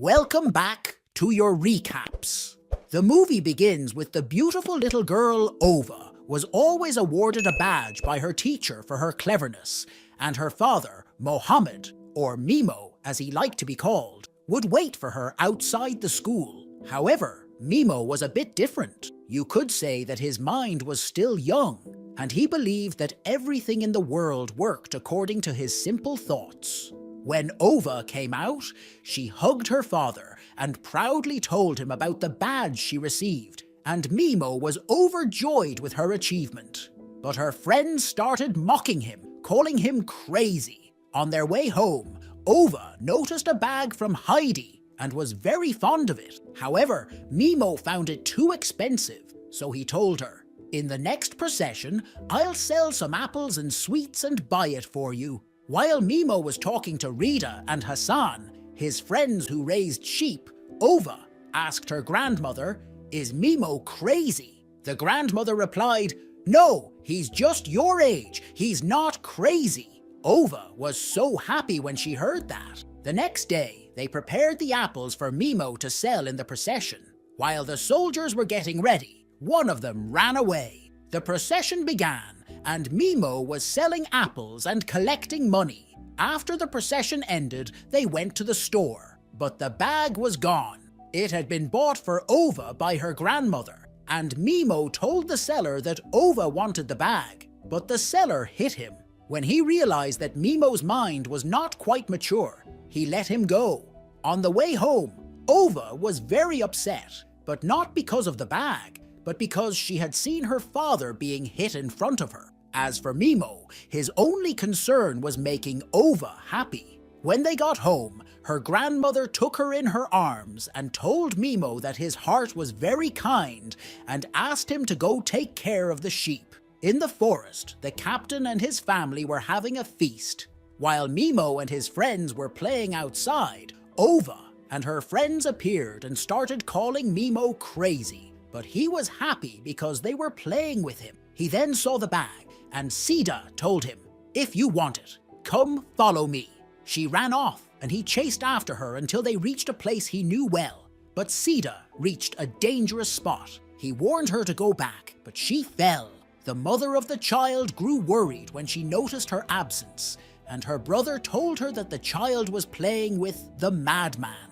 Welcome back to your recaps. The movie begins with the beautiful little girl Ova was always awarded a badge by her teacher for her cleverness, and her father, Mohammed, or Mimo as he liked to be called, would wait for her outside the school. However, Mimo was a bit different. You could say that his mind was still young, and he believed that everything in the world worked according to his simple thoughts. When Ova came out, she hugged her father and proudly told him about the badge she received, and Mimo was overjoyed with her achievement. But her friends started mocking him, calling him crazy. On their way home, Ova noticed a bag from Heidi and was very fond of it. However, Mimo found it too expensive, so he told her, "In the next procession, I'll sell some apples and sweets and buy it for you." While Mimo was talking to Rita and Hassan, his friends who raised sheep, Ova asked her grandmother, "Is Mimo crazy?" The grandmother replied, "No, he's just your age. He's not crazy." Ova was so happy when she heard that. The next day, they prepared the apples for Mimo to sell in the procession. While the soldiers were getting ready, one of them ran away. The procession began, and Mimo was selling apples and collecting money. After the procession ended, they went to the store, but the bag was gone. It had been bought for Ova by her grandmother, and Mimo told the seller that Ova wanted the bag, but the seller hit him. When he realized that Mimo's mind was not quite mature, he let him go. On the way home, Ova was very upset, but not because of the bag, but because she had seen her father being hit in front of her. As for Mimo, his only concern was making Ova happy. When they got home, her grandmother took her in her arms and told Mimo that his heart was very kind and asked him to go take care of the sheep. In the forest, the captain and his family were having a feast. While Mimo and his friends were playing outside, Ova and her friends appeared and started calling Mimo crazy. But he was happy because they were playing with him. He then saw the bag, and Sida told him, "If you want it, come follow me." She ran off, and he chased after her until they reached a place he knew well. But Sida reached a dangerous spot. He warned her to go back, but she fell. The mother of the child grew worried when she noticed her absence, and her brother told her that the child was playing with the madman.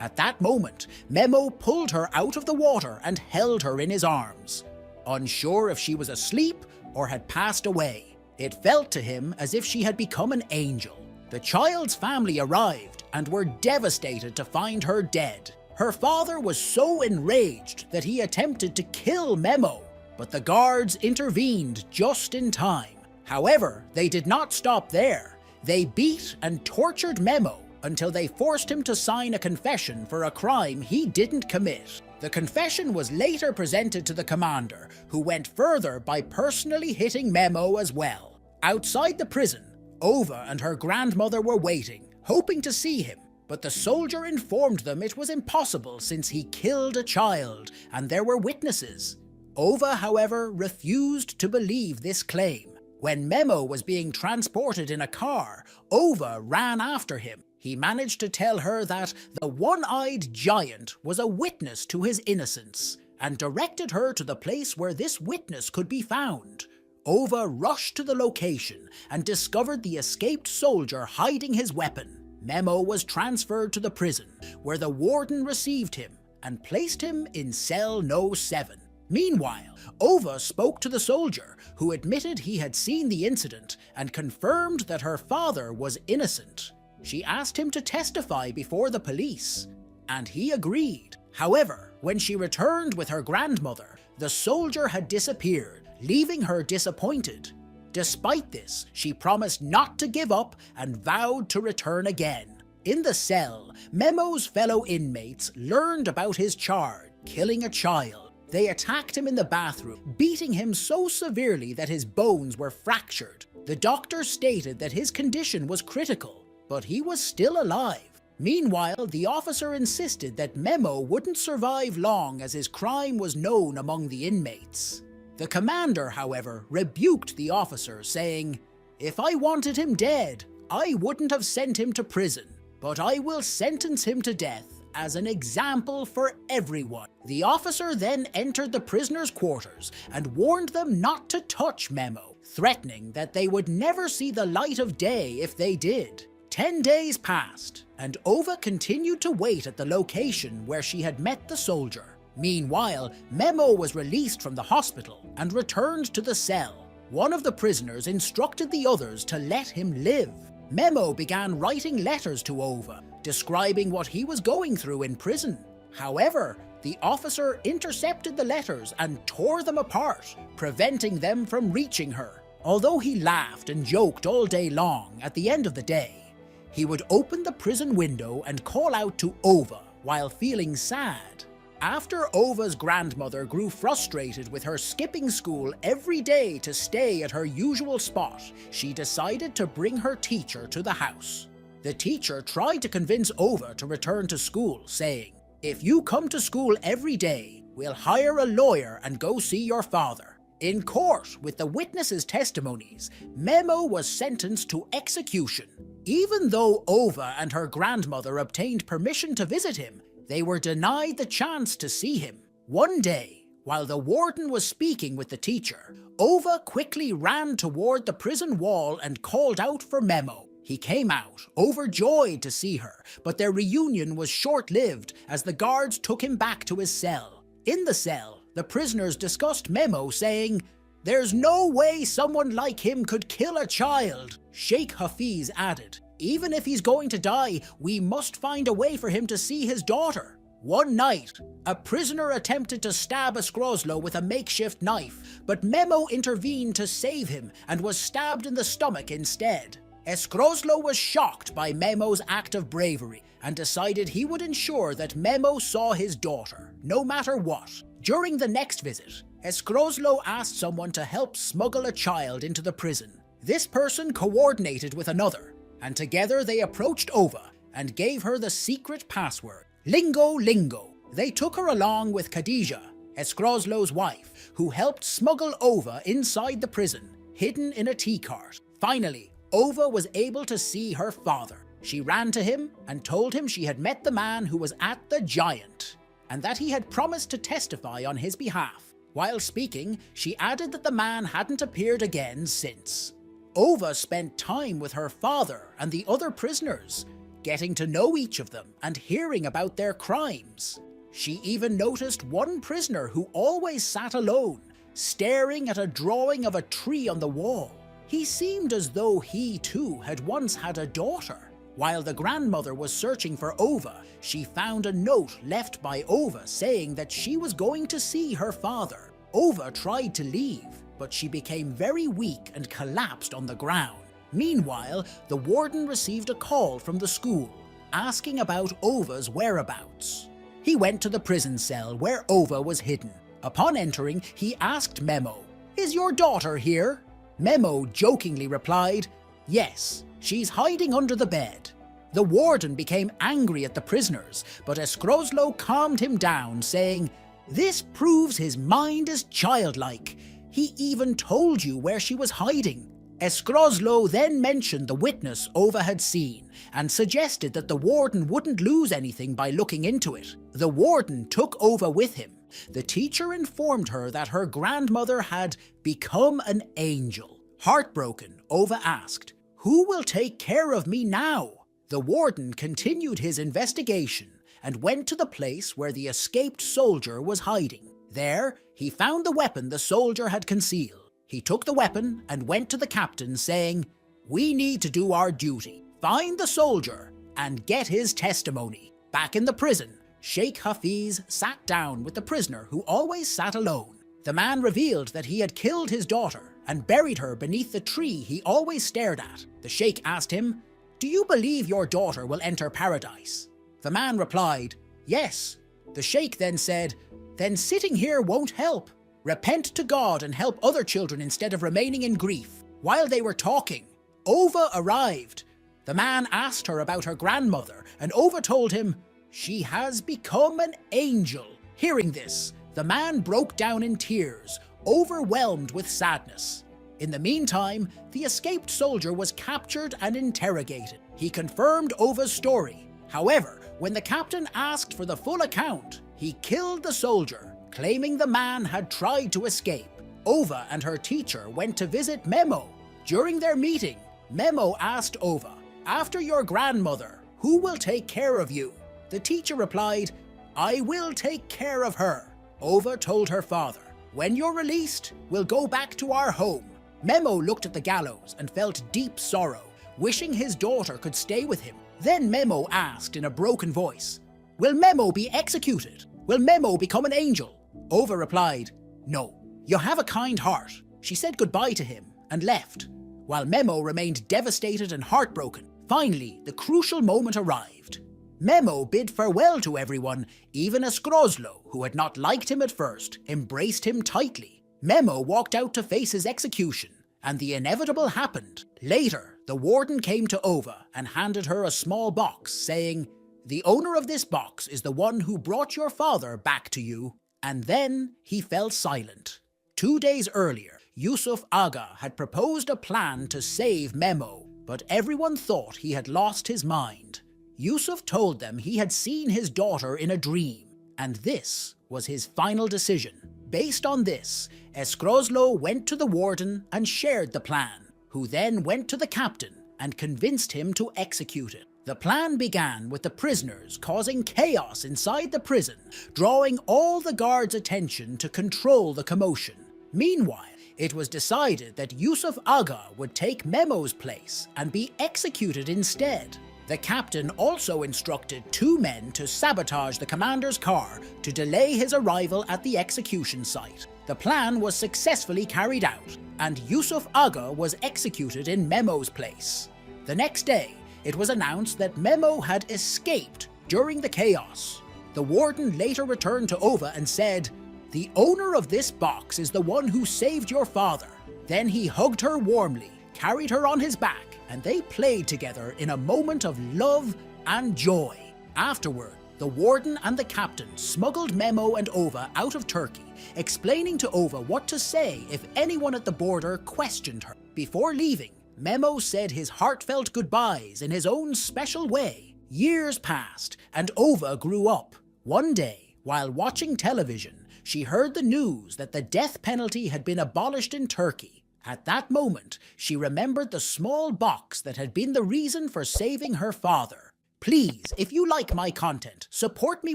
At that moment, Memo pulled her out of the water and held her in his arms. Unsure if she was asleep or had passed away, it felt to him as if she had become an angel. The child's family arrived and were devastated to find her dead. Her father was so enraged that he attempted to kill Memo, but the guards intervened just in time. However, they did not stop there. They beat and tortured Memo until they forced him to sign a confession for a crime he didn't commit. The confession was later presented to the commander, who went further by personally hitting Memo as well. Outside the prison, Ova and her grandmother were waiting, hoping to see him, but the soldier informed them it was impossible since he killed a child and there were witnesses. Ova, however, refused to believe this claim. When Memo was being transported in a car, Ova ran after him. He managed to tell her that the one-eyed giant was a witness to his innocence, and directed her to the place where this witness could be found. Ova rushed to the location and discovered the escaped soldier hiding his weapon. Memo was transferred to the prison, where the warden received him and placed him in cell No. 7. Meanwhile, Ova spoke to the soldier, who admitted he had seen the incident and confirmed that her father was innocent. She asked him to testify before the police, and he agreed. However, when she returned with her grandmother, the soldier had disappeared, leaving her disappointed. Despite this, she promised not to give up and vowed to return again. In the cell, Memo's fellow inmates learned about his charge, killing a child. They attacked him in the bathroom, beating him so severely that his bones were fractured. The doctor stated that his condition was critical, but he was still alive. Meanwhile, the officer insisted that Memo wouldn't survive long as his crime was known among the inmates. The commander, however, rebuked the officer, saying, "If I wanted him dead, I wouldn't have sent him to prison, but I will sentence him to death as an example for everyone. The officer then entered the prisoners' quarters and warned them not to touch Memo, threatening that they would never see the light of day if they did. 10 days passed, and Ova continued to wait at the location where she had met the soldier. Meanwhile, Memo was released from the hospital and returned to the cell. One of the prisoners instructed the others to let him live. Memo began writing letters to Ova, describing what he was going through in prison. However, the officer intercepted the letters and tore them apart, preventing them from reaching her. Although he laughed and joked all day long, at the end of the day, he would open the prison window and call out to Ova while feeling sad. After Ova's grandmother grew frustrated with her skipping school every day to stay at her usual spot, she decided to bring her teacher to the house. The teacher tried to convince Ova to return to school, saying, "If you come to school every day, we'll hire a lawyer and go see your father." In court, with the witnesses' testimonies, Memo was sentenced to execution. Even though Ova and her grandmother obtained permission to visit him, they were denied the chance to see him. One day, while the warden was speaking with the teacher, Ova quickly ran toward the prison wall and called out for Memo. He came out, overjoyed to see her, but their reunion was short-lived as the guards took him back to his cell. In the cell, the prisoners discussed Memo, saying, "There's no way someone like him could kill a child." Sheikh Hafiz added, "Even if he's going to die, we must find a way for him to see his daughter." One night, a prisoner attempted to stab Escrozlo with a makeshift knife, but Memo intervened to save him and was stabbed in the stomach instead. Escrozlo was shocked by Memo's act of bravery and decided he would ensure that Memo saw his daughter, no matter what. During the next visit, Escrozlo asked someone to help smuggle a child into the prison. This person coordinated with another, and together they approached Ova and gave her the secret password, Lingo Lingo. They took her along with Khadija, Escrozlo's wife, who helped smuggle Ova inside the prison, hidden in a tea cart. Finally, Ova was able to see her father. She ran to him and told him she had met the man who was at the Giant, and that he had promised to testify on his behalf. While speaking, she added that the man hadn't appeared again since. Ova spent time with her father and the other prisoners, getting to know each of them and hearing about their crimes. She even noticed one prisoner who always sat alone, staring at a drawing of a tree on the wall. He seemed as though he too had once had a daughter. While the grandmother was searching for Ova, she found a note left by Ova saying that she was going to see her father. Ova tried to leave, but she became very weak and collapsed on the ground. Meanwhile, the warden received a call from the school, asking about Ova's whereabouts. He went to the prison cell where Ova was hidden. Upon entering, he asked Memo, "Is your daughter here?" Memo jokingly replied, "Yes, she's hiding under the bed." The warden became angry at the prisoners, but Escrozlo calmed him down, saying, "This proves his mind is childlike. He even told you where she was hiding." Escrozlo then mentioned the witness Ova had seen and suggested that the warden wouldn't lose anything by looking into it. The warden took Ova with him. The teacher informed her that her grandmother had become an angel. Heartbroken, Ova asked, "Who will take care of me now?" The warden continued his investigation and went to the place where the escaped soldier was hiding. There, he found the weapon the soldier had concealed. He took the weapon and went to the captain, saying, "We need to do our duty, find the soldier, and get his testimony." Back in the prison, Sheikh Hafiz sat down with the prisoner who always sat alone. The man revealed that he had killed his daughter and buried her beneath the tree he always stared at. The sheikh asked him, "Do you believe your daughter will enter paradise?" The man replied, "Yes." The sheikh then said, "Then sitting here won't help. Repent to God and help other children instead of remaining in grief." While they were talking, Ova arrived. The man asked her about her grandmother, and Ova told him, "She has become an angel." Hearing this, the man broke down in tears, overwhelmed with sadness. In the meantime, the escaped soldier was captured and interrogated. He confirmed Ova's story. However, When the captain asked for the full account, he killed the soldier, claiming the man had tried to escape. Ova and her teacher went to visit Memo. During their meeting, Memo asked Ova, "After your grandmother, who will take care of you?" The teacher replied, "I will take care of her." Ova told her father, "When you're released, we'll go back to our home." Memo looked at the gallows and felt deep sorrow, wishing his daughter could stay with him. Then Memo asked in a broken voice, "Will Memo be executed? Will Memo become an angel?" Ova replied, "No, you have a kind heart." She said goodbye to him and left, while Memo remained devastated and heartbroken. Finally, the crucial moment arrived. Memo bid farewell to everyone, even Escrozlo, who had not liked him at first, embraced him tightly. Memo walked out to face his execution, and the inevitable happened. Later, the warden came to Ova and handed her a small box, saying, "The owner of this box is the one who brought your father back to you." And then he fell silent. 2 days earlier, Yusuf Aga had proposed a plan to save Memo, but everyone thought he had lost his mind. Yusuf told them he had seen his daughter in a dream, and this was his final decision. Based on this, Escrozlo went to the warden and shared the plan, who then went to the captain and convinced him to execute it. The plan began with the prisoners causing chaos inside the prison, drawing all the guards' attention to control the commotion. Meanwhile, it was decided that Yusuf Aga would take Memo's place and be executed instead. The captain also instructed 2 men to sabotage the commander's car to delay his arrival at the execution site. The plan was successfully carried out, and Yusuf Aga was executed in Memo's place. The next day, it was announced that Memo had escaped during the chaos. The warden later returned to Ova and said, "The owner of this box is the one who saved your father." Then he hugged her warmly, carried her on his back, and they played together in a moment of love and joy. Afterward, the warden and the captain smuggled Memo and Ova out of Turkey, explaining to Ova what to say if anyone at the border questioned her. Before leaving, Memo said his heartfelt goodbyes in his own special way. Years passed, and Ova grew up. One day, while watching television, she heard the news that the death penalty had been abolished in Turkey. At that moment, she remembered the small box that had been the reason for saving her father. Please, if you like my content, support me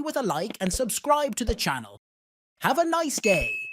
with a like and subscribe to the channel. Have a nice day.